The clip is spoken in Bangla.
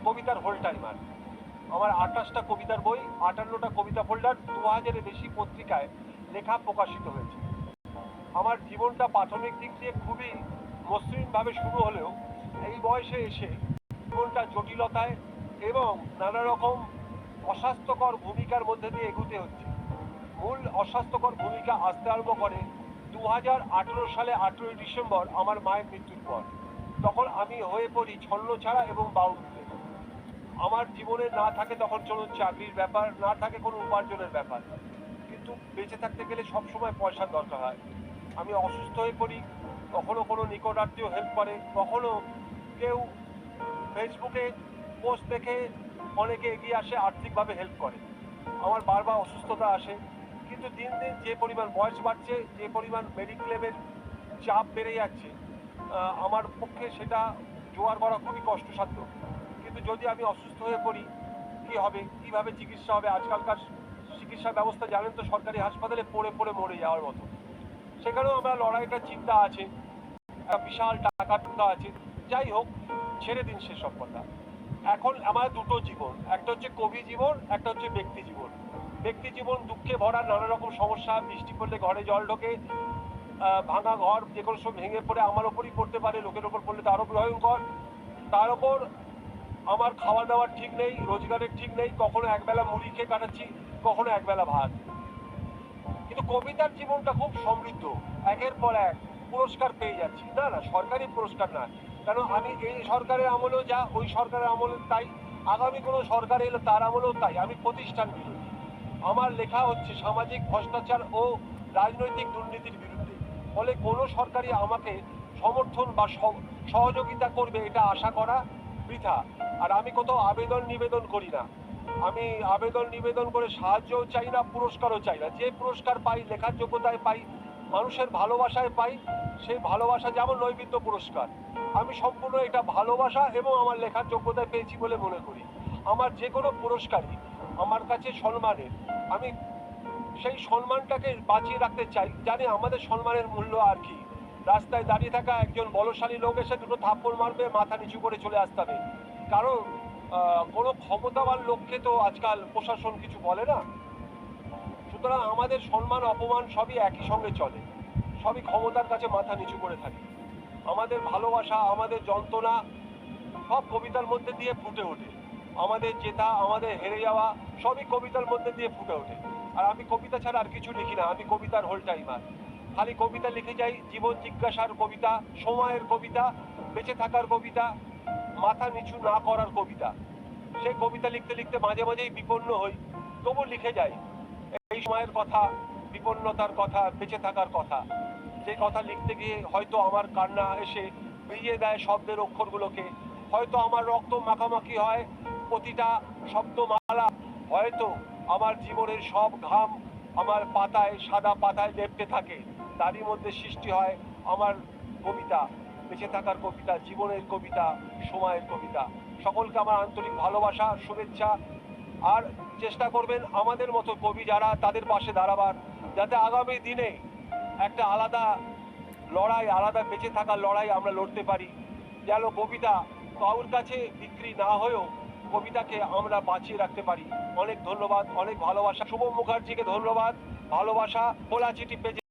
কবিতার হোল টাইমার। আমার 28টা কবিতার বই, 58টা কবিতা ফোল্ডার, 2000-এর বেশি পত্রিকায় লেখা প্রকাশিত হয়েছে। আমার জীবনটা প্রাথমিক দিক দিয়ে খুবই মসৃণভাবে শুরু হলেও এই বয়সে এসে জীবনটা জটিলতায় এবং নানা রকম অস্বাস্থ্যকর ভূমিকার মধ্যে দিয়ে এগুতে হচ্ছে। মূল অস্বাস্থ্যকর ভূমিকা আসতে আরম্ভ করে 2018 সালে 18ই ডিসেম্বর আমার মায়ের মৃত্যুর পর। তখন আমি হয়ে পড়ি ছন্নছাড়া এবং বাউন্ডুলে। আমার জীবনে না থাকে তখন চলুন চাকরির ব্যাপার, না থাকে কোনো উপার্জনের ব্যাপার, কিন্তু বেঁচে থাকতে গেলে সবসময় পয়সার দরকার হয়। আমি অসুস্থ হয়ে পড়ি, কখনো কোনো নিকটাত্মীয় হেল্প করে, কখনো কেউ ফেসবুকে পোস্ট দেখে অনেকে এগিয়ে আসে আর্থিকভাবে হেল্প করে। আমার বারবার অসুস্থতা আসে, কিন্তু দিন দিন যে পরিমাণ বয়স বাড়ছে, যে পরিমাণ মেডিক্লেমের চাপ বেড়ে যাচ্ছে, আমার পক্ষে সেটা জোয়ার করা খুবই কষ্টসাধ্য। কিন্তু যদি আমি অসুস্থ হয়ে পড়ি, কী হবে, কীভাবে চিকিৎসা হবে? আজকালকার চিকিৎসা ব্যবস্থা জানেন তো, সরকারি হাসপাতালে পড়ে পড়ে মরে যাওয়ার মতো। সেখানেও আমরা লড়াইটা চিন্তা আছে, বিশাল টাকা আছে। যাই হোক, ছেড়ে দিন সেসব কথা। এখন আমার দুটো জীবন, একটা হচ্ছে কবি জীবন, একটা হচ্ছে ব্যক্তি জীবন। ব্যক্তি জীবন দুঃখে ভরা, নানা রকম সমস্যা, বৃষ্টি পড়লে ঘরে জল ঢোকে, ভাঙা ঘর যে কোনো সময় ভেঙে পড়ে আমার ওপরই পড়তে পারে, লোকের ওপর পড়লে তারও ভয়ঙ্কর। তার ওপর আমার খাওয়া দাওয়ার ঠিক নেই, রোজগারের ঠিক নেই, কখনো একবেলা মুড়ি খেয়ে কাটাচ্ছি, কখনো একবেলা ভাত। কিন্তু কবিতার জীবনটা খুব সমৃদ্ধ, একের পর এক পুরস্কার পেয়ে যাচ্ছি। না না, সরকারি পুরস্কার না, কারণ আমি এই সরকারের আমলেও যা, ওই সরকারের আমলে তাই, আগামী কোনো সরকার এলে তার আমলেও তাই। আমি প্রতিষ্ঠান বিরোধী। আমার লেখা হচ্ছে সামাজিক ভ্রষ্টাচার ও রাজনৈতিক দুর্নীতির বিরুদ্ধে। ফলে কোনো সরকারই আমাকে সমর্থন বা সহযোগিতা করবে এটা আশা করা বৃথা। আর আমি কোথাও আবেদন নিবেদন করি না। আমি আবেদন নিবেদন করে সাহায্যও চাই না, পুরস্কারও চাই না। যে পুরস্কার পাই লেখার যোগ্যতায় পাই, মানুষের ভালোবাসায় পাই, সেই ভালোবাসা যেমন নৈবেদ্য পুরস্কার। আমি সম্পূর্ণ এটা ভালোবাসা এবং আমার লেখার যোগ্যতায় পেয়েছি বলে মনে করি। আমার যে কোনো পুরস্কারই আমার কাছে সম্মানের। আমি সেই সম্মানটাকে বাঁচিয়ে রাখতে চাই। জানি আমাদের সম্মানের মূল্য আর কি। রাস্তায় দাঁড়িয়ে থাকা একজন বলশালী লোক এসে দুটো থাপ্পড় মারবে, মাথা নিচু করে চলে আসতে হবে, কারণ কোনো ক্ষমতাবান লোককে তো আজকাল প্রশাসন কিছু বলে না। সুতরাং আমাদের সম্মান অপমান সবই একই সঙ্গে চলে, সবই ক্ষমতার কাছে মাথা নিচু করে থাকে। আমাদের ভালোবাসা, আমাদের যন্ত্রণা সব কবিতার মধ্যে দিয়ে ফুটে ওঠে। আমাদের জেতা, আমাদের হেরে যাওয়া সবই কবিতার মধ্যে দিয়ে ফুটে ওঠে। আর আমি কবিতা ছাড়া আর কিছু লিখি না। আমি কবিতার হোল টাইমার। খালি কবিতা লিখে যাই, জীবন জিজ্ঞাসার কবিতা, সময়ের কবিতা, বেঁচে থাকার কবিতা, মাথা নিচু না করার কবিতা। সেই কবিতা লিখতে লিখতে মাঝে মাঝেই বিপন্ন হই, তবু লিখে যাই এই সময়ের কথা, বিপন্নতার কথা, বেঁচে থাকার কথা। যে কথা লিখতে গিয়ে হয়তো আমার কান্না এসে ভিজিয়ে দেয় শব্দের অক্ষরগুলোকে, হয়তো আমার রক্ত মাখামাখি হয় প্রতিটা শব্দমালা, হয়তো আমার জীবনের সব ঘাম আমার পাতায়, সাদা পাতায় লেপ্টে থাকে। তারই মধ্যে সৃষ্টি হয় আমার কবিতা, বেঁচে থাকার কবিতা, জীবনের কবিতা, সময়ের কবিতা। সকলকে আমার আন্তরিক ভালোবাসা, শুভেচ্ছা। আর চেষ্টা করবেন আমাদের মতো কবি যারা, তাদের পাশে দাঁড়াবার, যাতে আগামী দিনে একটা আলাদা লড়াই, আলাদা বেঁচে থাকার লড়াই আমরা লড়তে পারি। যেন কবিতা কারোর কাছে বিক্রি না হয়েও কবিতাকে আমরা বাঁচিয়ে রাখতে পারি। অনেক ধন্যবাদ, অনেক ভালোবাসা। শুভম মুখার্জিকে ধন্যবাদ, ভালোবাসা। খোলা চিঠি পেজে